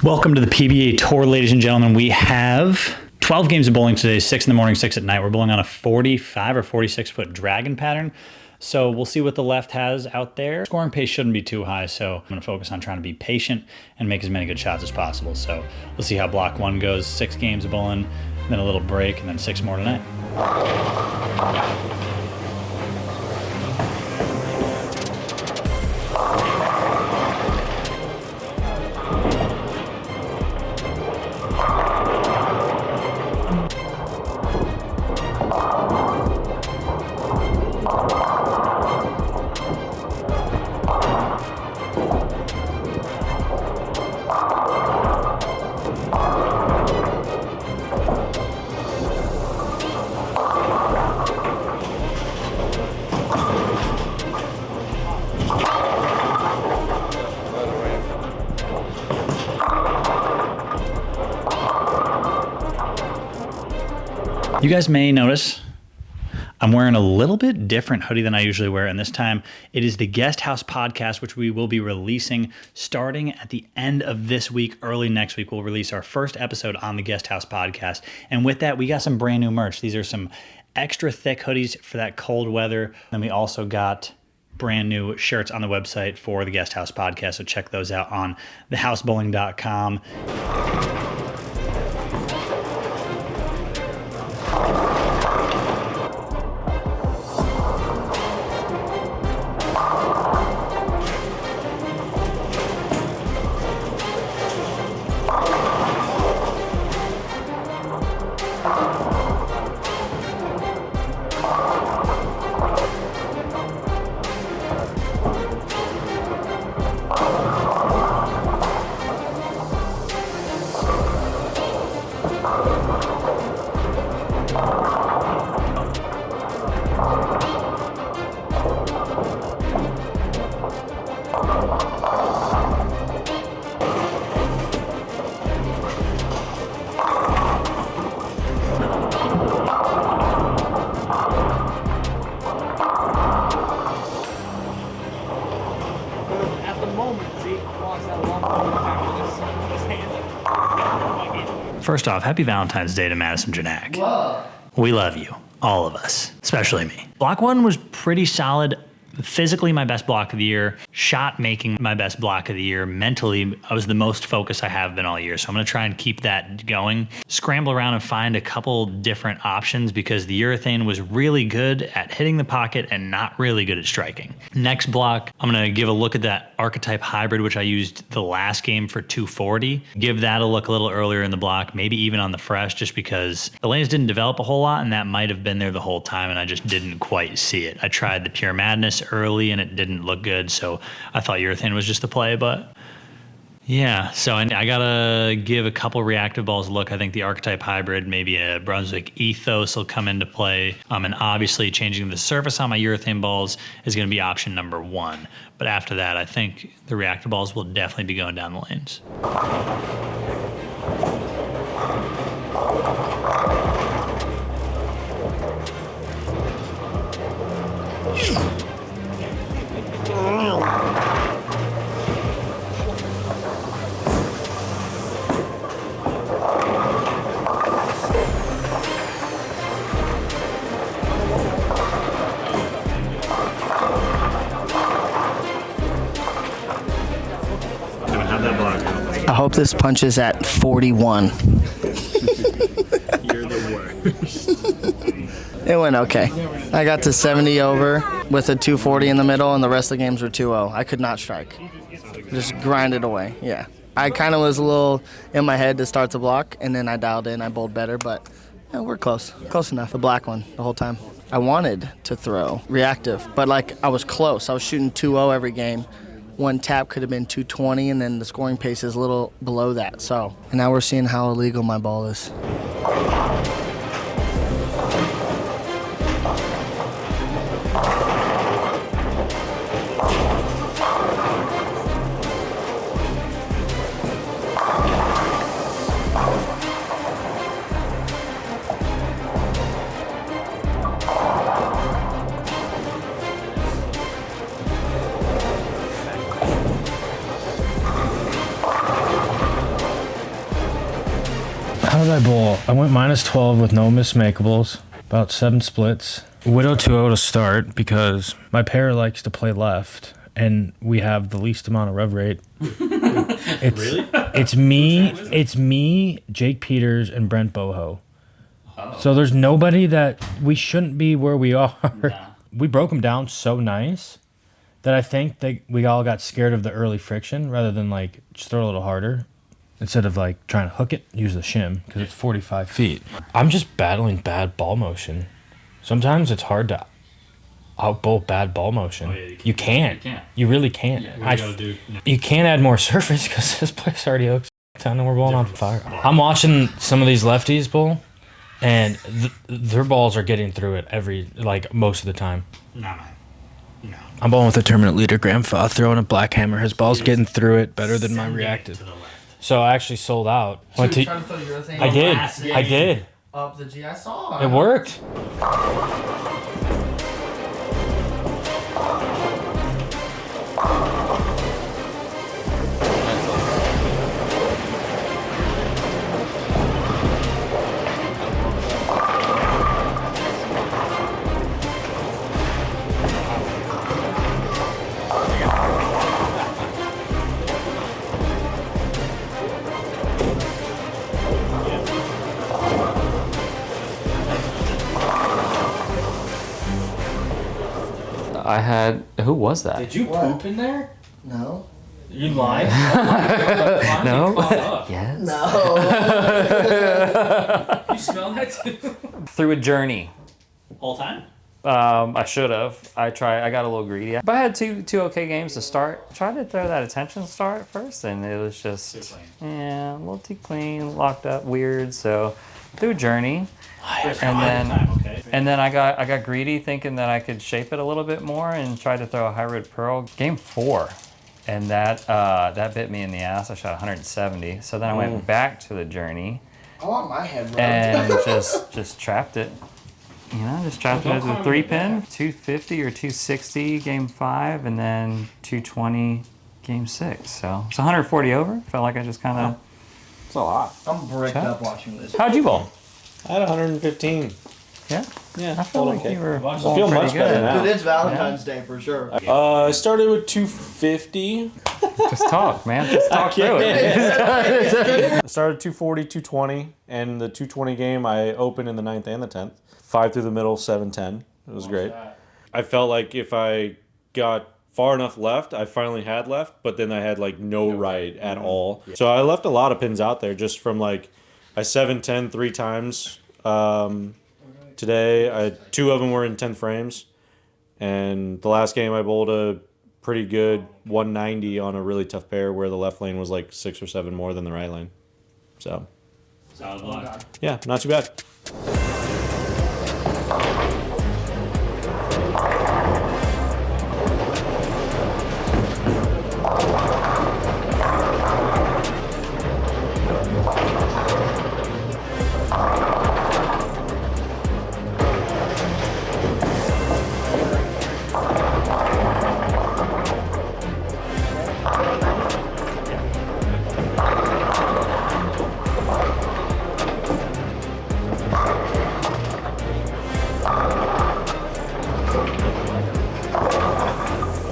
Welcome to the PBA Tour, ladies and gentlemen. We have 12 games of bowling today, 6 in the morning, 6 at night. We're bowling on a 45 or 46 foot dragon pattern. So we'll see what the left has out there. Scoring pace shouldn't be too high, so I'm gonna focus on trying to be patient and make as many good shots as possible. So we'll see how block one goes. 6 games of bowling, then a little break, and then 6 more tonight. You guys may notice I'm wearing a little bit different hoodie than I usually wear, and this time it is the Guest House podcast, which we will be releasing starting at the end of this week. Early next week, we'll release our first episode on the Guest House podcast. And with that, we got some brand new merch. These are some extra thick hoodies for that cold weather. Then we also got brand new shirts on the website for the Guest House podcast, so check those out on thehousebowling.com. First off, happy Valentine's Day to Madison Janak. Whoa. We love you, all of us, especially me. Block one was pretty solid. Physically, my best block of the year. Shot making, my best block of the year. Mentally, I was the most focused I have been all year. So I'm going to try and keep that going. Scramble around and find a couple different options because the urethane was really good at hitting the pocket and not really good at striking. Next block, I'm going to give a look at that archetype hybrid, which I used the last game for 240. Give that a look a little earlier in the block, maybe even on the fresh, just because the lanes didn't develop a whole lot and that might have been there the whole time and I just didn't quite see it. I tried the Pure Madness early and it didn't look good, so I thought urethane was just the play, but yeah, so I gotta give a couple reactive balls a look. I think the archetype hybrid, maybe a Brunswick Ethos will come into play, and obviously changing the surface on my urethane balls is gonna be option number 1, but after that I think the reactive balls will definitely be going down the lanes. I hope this punches at 41. You're the worst. It went okay. I got to 70 over with a 240 in the middle, and the rest of the games were 2-0. I could not strike. Just grinded away, yeah. I kind of was a little in my head to start the block, and then I dialed in. I bowled better, but yeah, we're close. Close enough. The black one the whole time. I wanted to throw reactive, but I was close. I was shooting 2-0 every game. One tap could have been 220, and then the scoring pace is a little below that. So, and now we're seeing how illegal my ball is. How did I bowl? I went -12 with no mismakeables, about 7 splits. Widow 2-0 to start because my pair likes to play left, and we have the least amount of rev rate. Really? It's me, Jake Peters, and Brent Boho. Oh. So there's nobody that we shouldn't be where we are. Nah. We broke them down so nice that I think we all got scared of the early friction rather than like just throw a little harder. Instead of like trying to hook it, use the shim because it's 45 feet. I'm just battling bad ball motion. Sometimes it's hard to out-bowl bad ball motion. Oh, yeah, you can't. You really can't. Yeah, you can't add more surface because this place already hooks down and we're bowling on fire. I'm watching some of these lefties bowl, and their balls are getting through it most of the time. No. I'm bowling with a tournament leader, Grandpa, throwing a black hammer. His ball's getting through it better than my reactive. So I actually sold out. I did. Up the G, I saw. It worked. Who was that? Did you poop in there? No. You lied? No. Yes. No. You smell that too? Through a journey. Whole time? I should have. I got a little greedy. But I had two okay games to start. Tried to throw that attention start at first, and it was just a little too clean, locked up, weird. So through a journey. And then I got greedy, thinking that I could shape it a little bit more, and tried to throw a hybrid pearl. Game 4, and that bit me in the ass. I shot 170. So then I went back to the journey. I want my head rubbed. And just trapped it. Just trapped it as a 3-pin. 250 or 260 game 5, and then 220 game 6. So it's 140 over. Felt like I just kind of. It's a lot. I'm bricked up watching this. How'd you bowl? I had 115. Yeah? Yeah, I feel like you were I feel much better now. Dude, it's Valentine's Day for sure. I started with 250. Just talk, man. Just talk through it. I started 240, 220, and the 220 game I opened in the 9th and the 10th. 5 through the middle, 7-10. It was great. I felt like if I got far enough left, I finally had left, but then I had no right at all. So I left a lot of pins out there just from I 7-10 3 times. Today, 2 of them were in 10 frames, and the last game I bowled a pretty good 190 on a really tough pair where the left lane was 6 or 7 more than the right lane. So, solid block. Yeah, not too bad.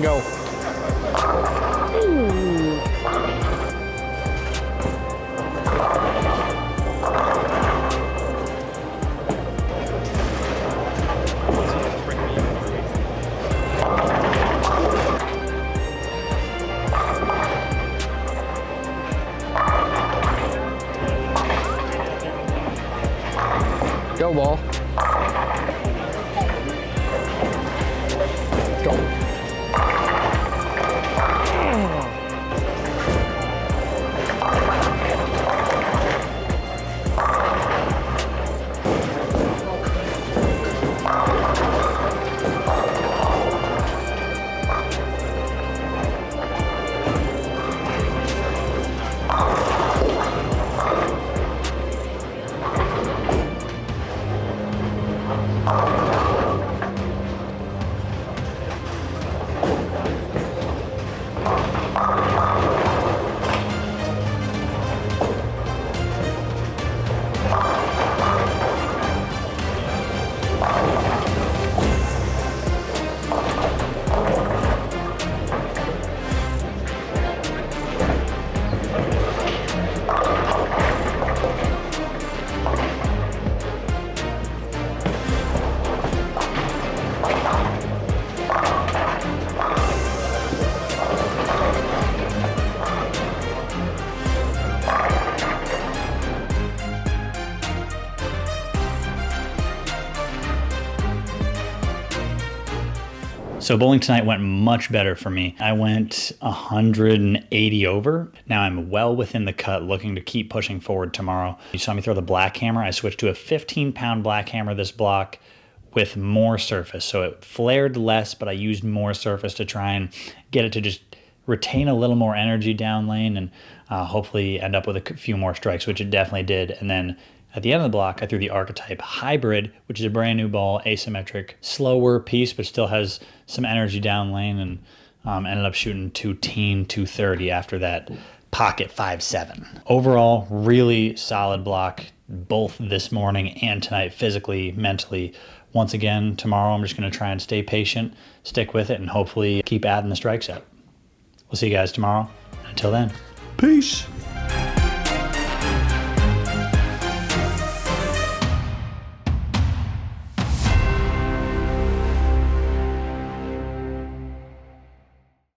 Go. Go, ball. Go. So bowling tonight went much better for me. I went 180 over. Now I'm well within the cut, looking to keep pushing forward tomorrow. You saw me throw the black hammer. I switched to a 15-pound black hammer this block with more surface. So it flared less, but I used more surface to try and get it to just retain a little more energy down lane and hopefully end up with a few more strikes, which it definitely did. And then at the end of the block, I threw the Archetype Hybrid, which is a brand new ball, asymmetric, slower piece, but still has some energy down lane, and ended up shooting 230 after that pocket 5-7. Overall, really solid block, both this morning and tonight, physically, mentally. Once again, tomorrow I'm just going to try and stay patient, stick with it, and hopefully keep adding the strikes up. We'll see you guys tomorrow. Until then, peace.